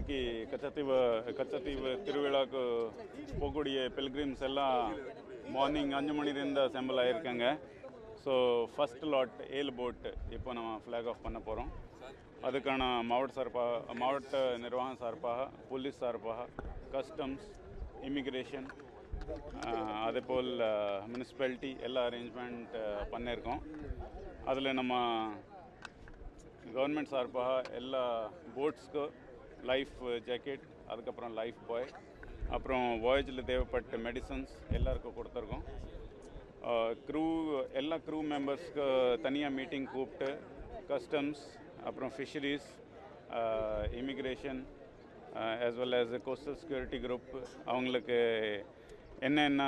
நாளைக்கு கச்சத்தீவு திருவிழாக்கு போகக்கூடிய பில்கிரிம்ஸ் எல்லாம் மார்னிங் 5 மணிலேருந்து அசெம்பிள் ஆகியிருக்காங்க. ஸோ ஃபஸ்ட் லாட் 7 போட் இப்போ நம்ம ஃப்ளாக் ஆஃப் பண்ண போகிறோம். அதுக்கான மாவட்ட நிர்வாகம் சார்பாக, போலீஸ் சார்பாக, கஸ்டம்ஸ், இமிக்ரேஷன், அதேபோல் முனிசிபாலிட்டி எல்லாம் அரேஞ்ச்மெண்ட் பண்ணியிருக்கோம். அதில் நம்ம கவர்மெண்ட் சார்பாக எல்லா போட்ஸ்க்கு லைஃப் ஜாக்கெட், அதுக்கப்புறம் லைஃப் பாய், அப்புறம் வாயேஜில் தேவைப்பட்ட மெடிசன்ஸ் எல்லாருக்கும் கொடுத்துருக்கோம். எல்லா க்ரூ மெம்பர்ஸ்க்கு தனியாக மீட்டிங் கூப்பிட்டு கஸ்டம்ஸ், அப்புறம் fisheries, immigration as well as coastal security group அவங்களுக்கு என்னென்ன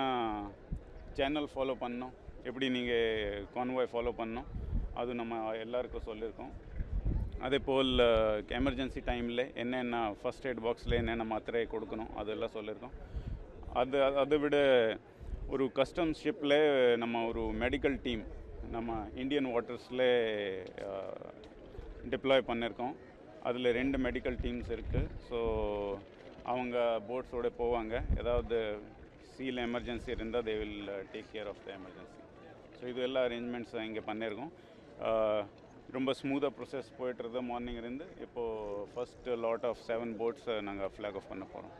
சேனல் ஃபாலோ பண்ணணும், எப்படி நீங்கள் கான்வாய் ஃபாலோ பண்ணணும், அது நம்ம எல்லாருக்கும் சொல்லியிருக்கோம். அதேபோல் எமர்ஜென்சி டைமில் என்னென்ன ஃபஸ்ட் எய்ட் பாக்ஸில் என்னென்ன மாத்திரை கொடுக்கணும் அதெல்லாம் சொல்லியிருக்கோம். அதை விட ஒரு கஸ்டம்ஸ் ஷிப்பில் நம்ம ஒரு மெடிக்கல் டீம் நம்ம இந்தியன் வாட்டர்ஸில் டிப்ளாய் பண்ணியிருக்கோம். அதில் 2 மெடிக்கல் டீம்ஸ் இருக்குது. ஸோ அவங்க போட்ஸோடு போவாங்க. ஏதாவது சீல் எமர்ஜென்சி இருந்தால் they will take care of the emergency. So இது எல்லா அரேஞ்ச்மெண்ட்ஸும் இங்கே பண்ணியிருக்கோம். ரொம்ப ஸ்மூத்தாக ப்ரொசஸ் போய்ட்டுருது. மார்னிங் இருந்து இப்போது ஃபஸ்ட்டு லாட் ஆஃப் 7 போட்ஸை நாங்கள் ஃப்ளாக் ஆஃப் பண்ண போகிறோம்.